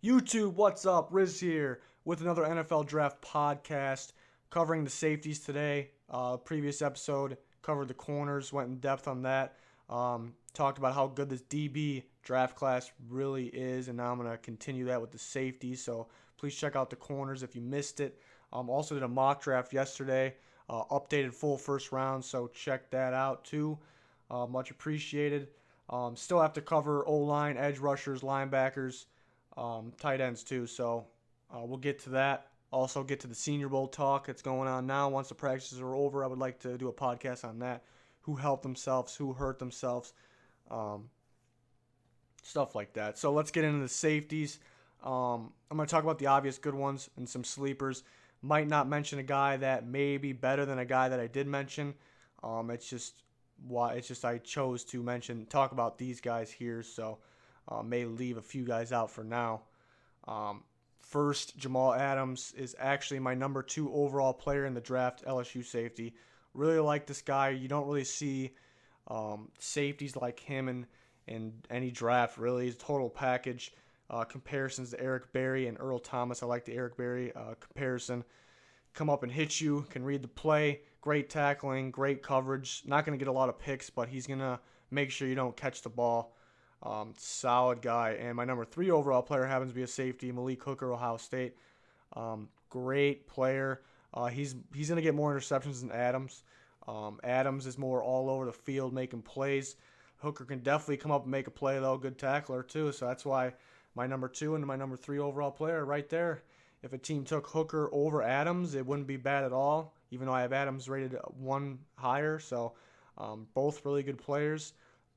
YouTube, what's up? Riz here with another NFL Draft podcast covering the safeties today. Previous episode covered the corners, went in depth on that. Talked about how good this DB draft class really is, and now I'm going to continue that with the safeties. So please check out the corners if you missed it. Also did a mock draft yesterday, updated full first round, so check that out too. Much appreciated. Still have to cover O-line, edge rushers, linebackers, tight ends too. So we'll get to that. Also get to the Senior Bowl talk that's going on now. Once the practices are over, I would like to do a podcast on that. Who helped themselves, who hurt themselves, um, stuff like that. So let's get into the safeties. I'm going to talk about the obvious good ones and some sleepers. Might not mention a guy that may be better than a guy that I did mention. It's just I chose to talk about these guys here. So may leave a few guys out for now. First, Jamal Adams is actually my number 2 overall player in the draft, LSU safety. Really like this guy. You don't really see safeties like him in any draft, really. He's a total package. Comparisons to Eric Berry and Earl Thomas. I like the Eric Berry comparison. Come up and hit you, can read the play, great tackling, great coverage. Not going to get a lot of picks, but he's going to make sure you don't catch the ball. Solid guy. And my number 3 overall player happens to be a safety, Malik Hooker, Ohio State. Great player. He's going to get more interceptions than Adams. Adams is more all over the field making plays. Hooker can definitely come up and make a play, though. Good tackler, too. So that's why my number 2 and my number 3 overall player right there. If a team took Hooker over Adams, it wouldn't be bad at all, even though I have Adams rated 1 higher. So both really good players.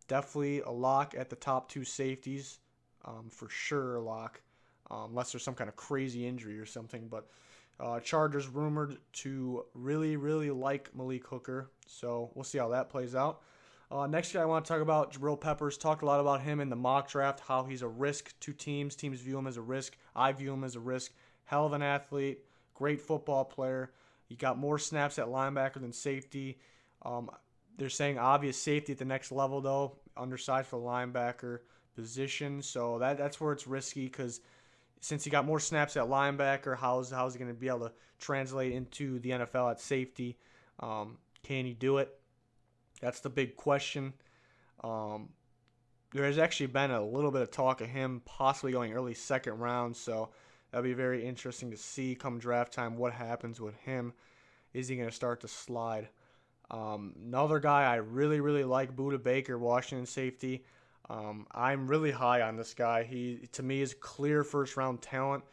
Definitely a lock at the top 2 safeties. For sure a lock. Unless there's some kind of crazy injury or something. But Chargers rumored to really, really like Malik Hooker. So we'll see how that plays out. Next guy I want to talk about, Jabrill Peppers. Talked a lot about him in the mock draft, how he's a risk to teams. Teams view him as a risk. I view him as a risk. Hell of an athlete. Great football player. He got more snaps at linebacker than safety. They're saying obvious safety at the next level, though. Undersized for the linebacker position. So that's where it's risky because since he got more snaps at linebacker, how's he going to be able to translate into the NFL at safety? Can he do it? That's the big question. There has actually been a little bit of talk of him possibly going early second round, so that'll be very interesting to see come draft time what happens with him. Is he going to start to slide? Another guy I really, really like, Budda Baker, Washington safety. I'm really high on this guy. He, to me, is clear first-round talent.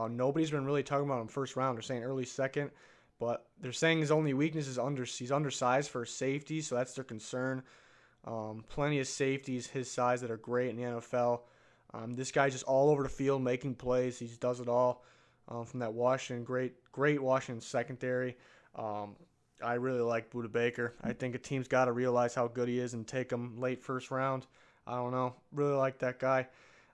Nobody's been really talking about him first round. They're saying early second. But they're saying his only weakness is he's undersized for safety, so that's their concern. Plenty of safeties his size that are great in the NFL. This guy's just all over the field making plays. He does it all from that Washington, great Washington secondary. I really like Budda Baker. I think a team's got to realize how good he is and take him late first round. I don't know. Really like that guy.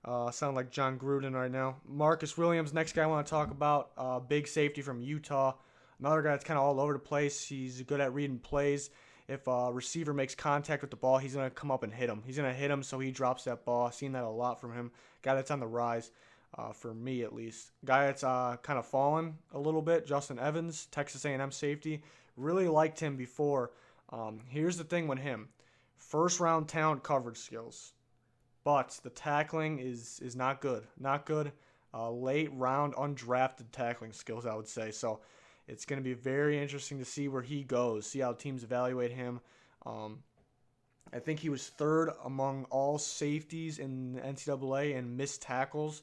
Sound like John Gruden right now. Marcus Williams, next guy I want to talk about. Big safety from Utah. Another guy that's kind of all over the place. He's good at reading plays. If a receiver makes contact with the ball, he's going to come up and hit him. He's going to hit him so he drops that ball. I've seen that a lot from him. Guy that's on the rise, for me at least. Guy that's kind of fallen a little bit, Justin Evans, Texas A&M safety. Really liked him before. Here's the thing with him. First round talent coverage skills. But the tackling is not good. Not good. Late round undrafted tackling skills, I would say. So it's going to be very interesting to see where he goes, see how teams evaluate him. I think he was third among all safeties in the NCAA in missed tackles.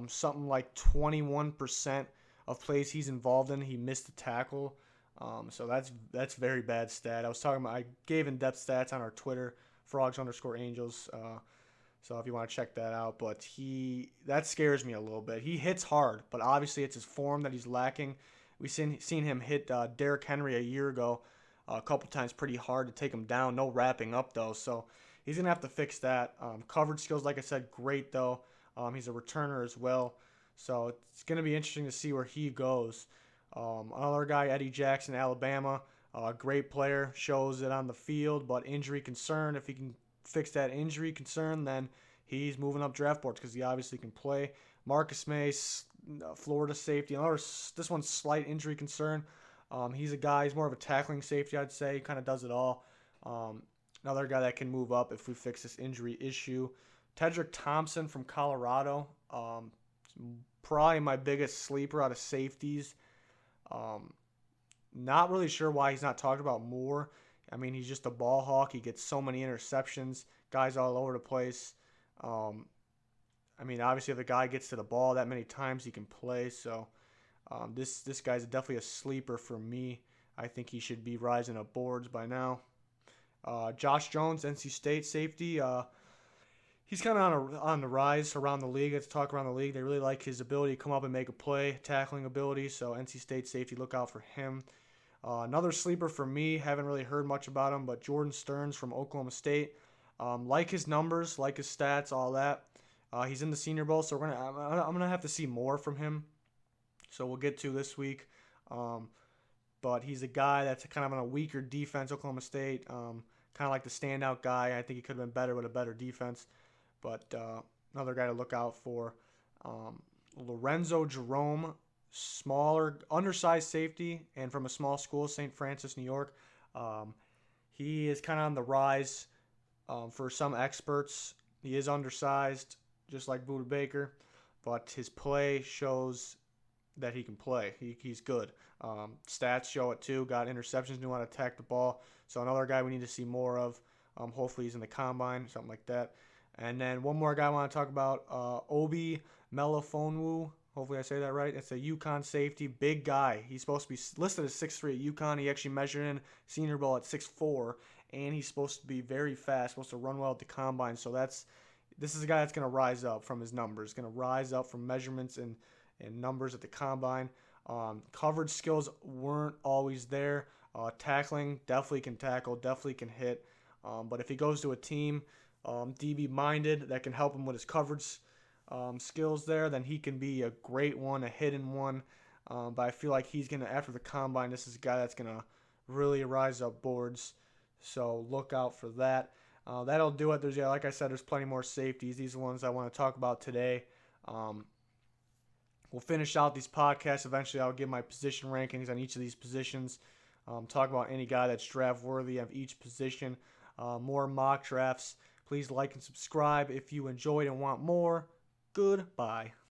Something like 21% of plays he's involved in, he missed a tackle. So that's very bad stat. I gave in-depth stats on our Twitter, frogs_angels. So if you want to check that out, but that scares me a little bit. He hits hard, but obviously it's his form that he's lacking. We've seen him hit Derrick Henry a year ago a couple times pretty hard to take him down. No wrapping up, though, so he's going to have to fix that. Coverage skills, like I said, great, though. He's a returner as well, so it's going to be interesting to see where he goes. Another guy, Eddie Jackson, Alabama, great player, shows it on the field, but injury concern. If he can fix that injury concern, then he's moving up draft boards because he obviously can play. Marcus Mace, Florida safety. This one's slight injury concern. He's a guy, he's more of a tackling safety, I'd say. He kind of does it all. Another guy that can move up if we fix this injury issue. Tedrick Thompson from Colorado. Probably my biggest sleeper out of safeties. Not really sure why he's not talked about more. I mean, he's just a ball hawk. He gets so many interceptions. Guys all over the place. I mean, obviously, if the guy gets to the ball that many times, he can play. So this guy's definitely a sleeper for me. I think he should be rising up boards by now. Josh Jones, NC State safety. He's kind of on the rise around the league. Let's talk around the league. They really like his ability to come up and make a play, tackling ability. So NC State safety, look out for him. Another sleeper for me, haven't really heard much about him, but Jordan Stearns from Oklahoma State. Like his numbers, like his stats, all that. He's in the Senior Bowl, so I'm gonna have to see more from him. So we'll get to this week. But he's a guy that's kind of on a weaker defense, Oklahoma State. Kind of like the standout guy. I think he could have been better with a better defense. But another guy to look out for. Lorenzo Jerome, smaller, undersized safety, and from a small school, St. Francis, New York. He is kind of on the rise for some experts. He is undersized, just like Budda Baker, but his play shows that he can play. He's good. Stats show it too. Got interceptions, knew how to attack the ball. So another guy we need to see more of. Hopefully he's in the combine, something like that. And then one more guy I want to talk about, Obi Melifonwu. Hopefully I say that right. It's a UConn safety, big guy. He's supposed to be listed as 6'3" at UConn. He actually measured in Senior Bowl at 6'4", and he's supposed to be very fast, supposed to run well at the combine. So this is a guy that's going to rise up from his numbers, going to rise up from measurements and numbers at the combine. Coverage skills weren't always there. Tackling, definitely can tackle, definitely can hit. But if he goes to a team DB-minded that can help him with his coverage skills there, then he can be a great one, a hidden one. But I feel like he's going to, after the combine, this is a guy that's going to really rise up boards. So look out for that. That'll do it. Like I said, there's plenty more safeties. These are the ones I want to talk about today. We'll finish out these podcasts. Eventually, I'll give my position rankings on each of these positions. Talk about any guy that's draft worthy of each position. More mock drafts. Please like and subscribe if you enjoyed and want more. Goodbye.